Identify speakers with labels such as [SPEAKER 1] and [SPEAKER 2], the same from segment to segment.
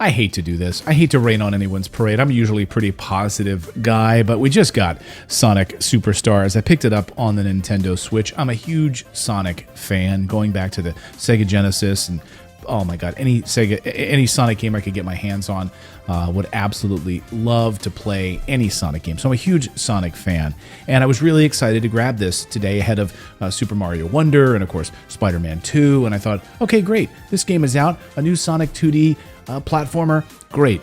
[SPEAKER 1] I hate to do this. I hate to rain on anyone's parade. I'm usually a pretty positive guy, but we just got Sonic Superstars. I picked it up on the Nintendo Switch. I'm a huge Sonic fan, going back to the Sega Genesis, and oh my god, any Sonic game I could get my hands on, would absolutely love to play any Sonic game. So I'm a huge Sonic fan, and I was really excited to grab this today ahead of Super Mario Wonder and of course Spider-Man 2, and I thought, okay, great, this game is out, a new Sonic 2D platformer, great.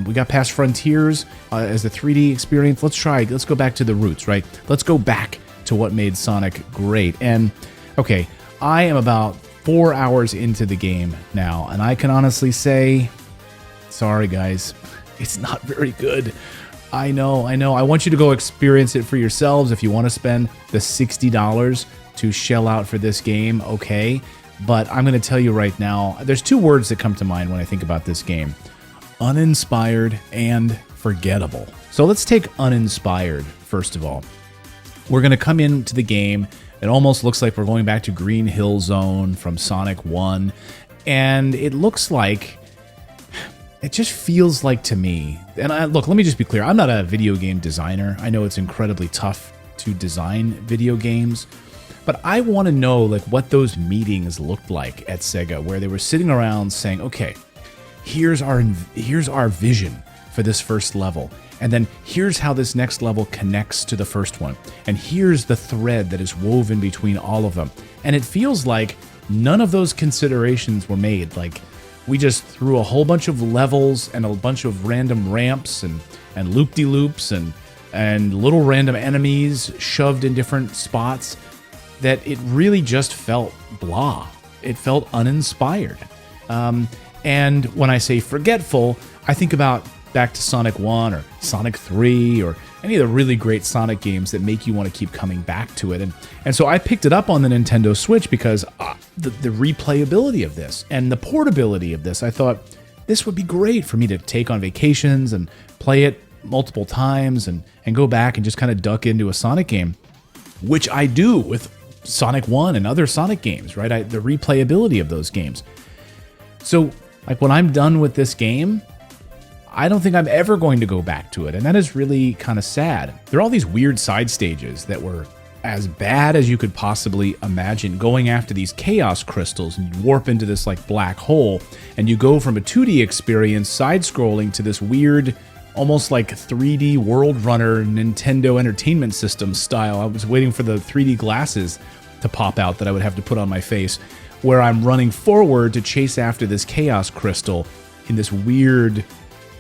[SPEAKER 1] We got past Frontiers as a 3D experience. Let's go back to the roots, right? Let's go back to what made Sonic great. And okay, I am about 4 hours into the game now, and I can honestly say, sorry guys, it's not very good. I know. I want you to go experience it for yourselves. If you want to spend the $60 to shell out for this game, okay. But I'm going to tell you right now, there's two words that come to mind when I think about this game: uninspired and forgettable. So let's take uninspired first of all. We're going to come into the game. It almost looks like we're going back to Green Hill Zone from Sonic 1. And it looks like, it just feels like to me, and look, let me just be clear, I'm not a video game designer. I know it's incredibly tough to design video games, but I want to know like what those meetings looked like at Sega, where they were sitting around saying, okay, here's our vision for this first level. And then here's how this next level connects to the first one. And here's the thread that is woven between all of them. And it feels like none of those considerations were made. Like we just threw a whole bunch of levels and a bunch of random ramps and loop-de-loops and little random enemies shoved in different spots, that it really just felt blah. It felt uninspired. And when I say forgetful, I think about back to Sonic 1 or Sonic 3 or any of the really great Sonic games that make you want to keep coming back to it. And so I picked it up on the Nintendo Switch because the replayability of this and the portability of this, I thought this would be great for me to take on vacations and play it multiple times and go back and just kind of duck into a Sonic game, which I do with Sonic 1 and other Sonic games, right? The replayability of those games. So like when I'm done with this game, I don't think I'm ever going to go back to it, and that is really kind of sad. There are all these weird side stages that were as bad as you could possibly imagine, going after these chaos crystals, and you warp into this like black hole, and you go from a 2D experience side-scrolling to this weird, almost like 3D World Runner Nintendo Entertainment System style. I was waiting for the 3D glasses to pop out that I would have to put on my face, where I'm running forward to chase after this chaos crystal in this weird,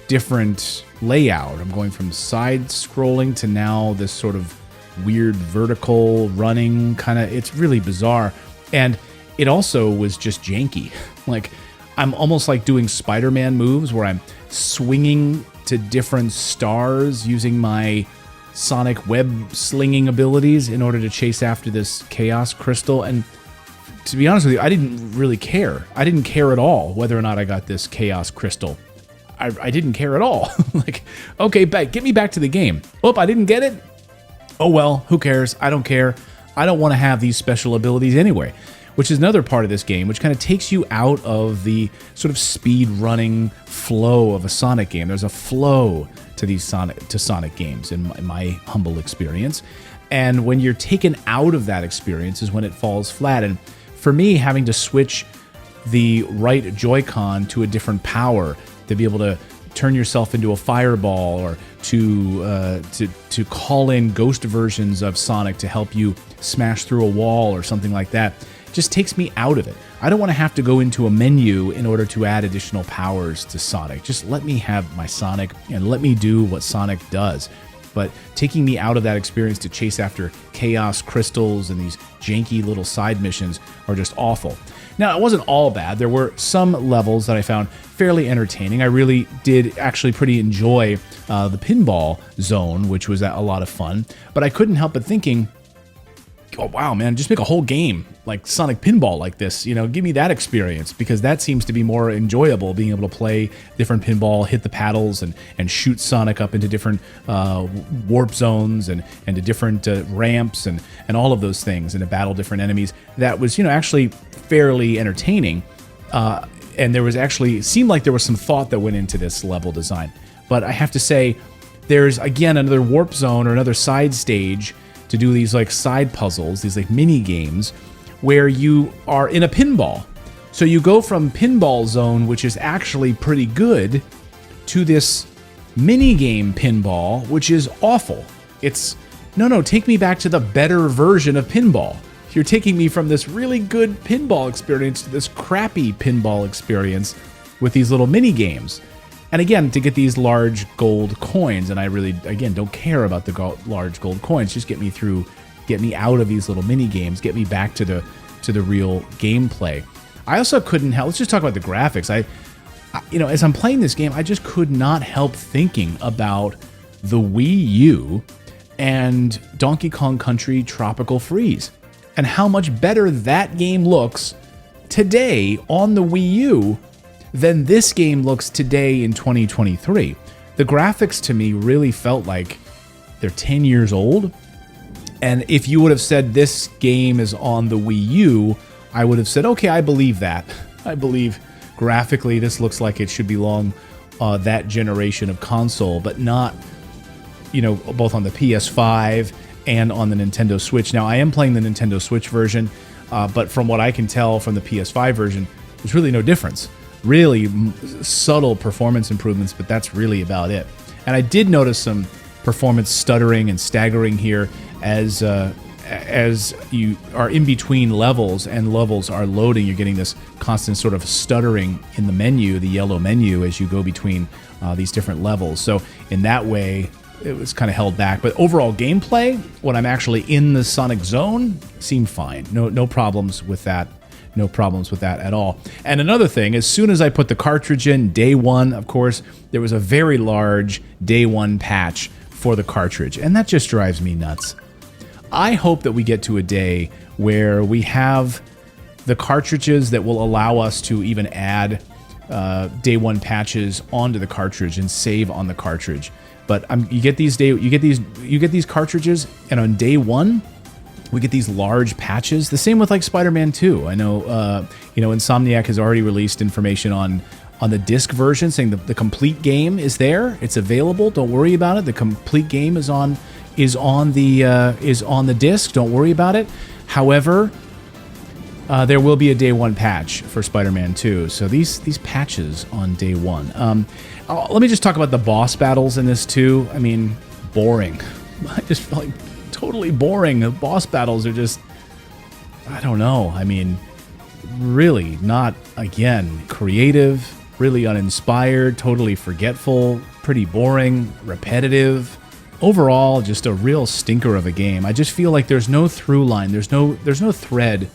[SPEAKER 1] different layout. I'm going from side scrolling to now this sort of weird vertical running kind of, it's really bizarre. And it also was just janky. Like I'm almost like doing Spider-Man moves where I'm swinging to different stars using my sonic web slinging abilities in order to chase after this chaos crystal. And to be honest with you, I didn't really care. I didn't care at all whether or not I got this chaos crystal. I didn't care at all. Like, okay, get me back to the game. Oh, I didn't get it? Oh well, who cares? I don't care. I don't want to have these special abilities anyway, which is another part of this game, which kind of takes you out of the sort of speed running flow of a Sonic game. There's a flow to these Sonic games in my humble experience. And when you're taken out of that experience is when it falls flat. And for me, having to switch the right Joy-Con to a different power to be able to turn yourself into a fireball, or to call in ghost versions of Sonic to help you smash through a wall or something like that, just takes me out of it. I don't want to have to go into a menu in order to add additional powers to Sonic. Just let me have my Sonic and let me do what Sonic does. But taking me out of that experience to chase after chaos crystals and these janky little side missions are just awful. Now, it wasn't all bad. There were some levels that I found fairly entertaining. I really did actually pretty enjoy the pinball zone, which was a lot of fun. But I couldn't help but thinking, oh, wow, man, just make a whole game like Sonic Pinball like this. You know, give me that experience, because that seems to be more enjoyable, being able to play different pinball, hit the paddles, and shoot Sonic up into different warp zones and to different ramps and all of those things, and to battle different enemies. That was, actually fairly entertaining. and there was actually, seemed like there was some thought that went into this level design. But I have to say, there's again another warp zone or another side stage to do these like side puzzles, these like mini games, where you are in a pinball. So you go from pinball zone, which is actually pretty good, to this mini game pinball, which is awful. It's, no, take me back to the better version of pinball. You're taking me from this really good pinball experience to this crappy pinball experience with these little mini games. And again, to get these large gold coins, and I really, again, don't care about the large gold coins. Just get me out of these little mini games, get me back to the real gameplay. I also couldn't help. Let's just talk about the graphics. As I'm playing this game, I just could not help thinking about the Wii U and Donkey Kong Country Tropical Freeze, and how much better that game looks today on the Wii U than this game looks today in 2023. The graphics to me really felt like they're 10 years old. And if you would have said this game is on the Wii U, I would have said, okay, I believe that. I believe graphically this looks like it should belong that generation of console, but not, both on the PS5 and on the Nintendo Switch. Now, I am playing the Nintendo Switch version, but from what I can tell from the PS5 version, there's really no difference. Really subtle performance improvements, but that's really about it. And I did notice some performance stuttering and staggering here as you are in between levels and levels are loading. You're getting this constant sort of stuttering in the menu, the yellow menu, as you go between these different levels. So in that way, it was kind of held back. But overall gameplay, when I'm actually in the Sonic zone, seemed fine. No problems with that. No problems with that at all. And another thing, as soon as I put the cartridge in, day one, of course, there was a very large day one patch for the cartridge. And that just drives me nuts. I hope that we get to a day where we have the cartridges that will allow us to even add day one patches onto the cartridge and save on the cartridge. But you get these cartridges, and on day one, we get these large patches. The same with like Spider-Man 2. I know, Insomniac has already released information on the disc version, saying the complete game is there. It's available. Don't worry about it. The complete game is on the disc. Don't worry about it. However, there will be a day one patch for Spider-Man 2. So these patches on day one. Let me just talk about the boss battles in this too. I mean, boring. I just feel like totally boring. The boss battles are just, I don't know. I mean, really not, again, creative, really uninspired, totally forgetful, pretty boring, repetitive. Overall, just a real stinker of a game. I just feel like there's no through line. There's no thread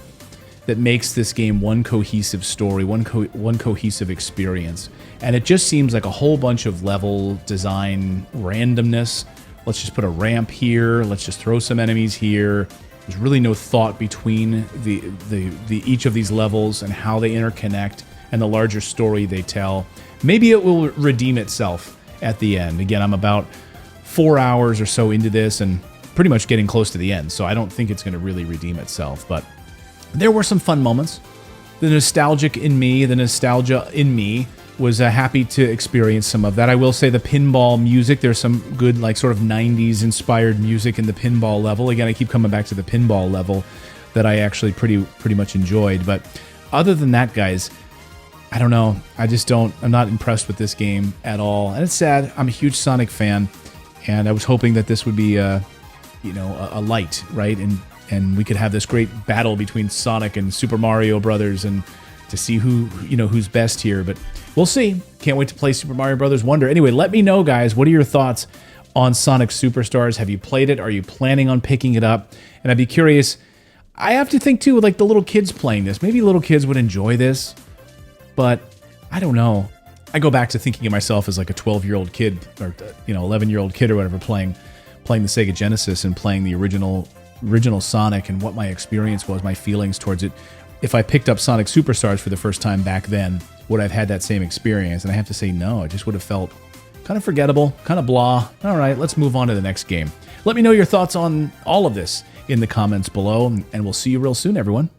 [SPEAKER 1] that makes this game one cohesive story, one cohesive experience. And it just seems like a whole bunch of level design randomness. Let's just put a ramp here. Let's just throw some enemies here. There's really no thought between the each of these levels and how they interconnect and the larger story they tell. Maybe it will redeem itself at the end. Again, I'm about 4 hours or so into this and pretty much getting close to the end, so I don't think it's going to really redeem itself. But there were some fun moments. The nostalgia in me was happy to experience some of that. I will say the pinball music, there's some good like sort of 90s inspired music in the pinball level. Again, I keep coming back to the pinball level that I actually pretty much enjoyed. But other than that, guys, I don't know. I'm not impressed with this game at all. And it's sad. I'm a huge Sonic fan, and I was hoping that this would be a light, right? And we could have this great battle between Sonic and Super Mario Brothers, and to see who's best here. But we'll see. Can't wait to play Super Mario Brothers Wonder. Anyway, let me know, guys, what are your thoughts on Sonic Superstars? Have you played it? Are you planning on picking it up? And I'd be curious. I have to think too, like the little kids playing this. Maybe little kids would enjoy this, but I don't know. I go back to thinking of myself as like a 12-year-old kid or 11-year-old kid or whatever playing the Sega Genesis and playing the original Sonic, and what my experience was, my feelings towards it. If I picked up Sonic Superstars for the first time back then, would I have had that same experience? And I have to say no. It just would have felt kind of forgettable, kind of blah. All right, let's move on to the next game. Let me know your thoughts on all of this in the comments below, and we'll see you real soon, everyone.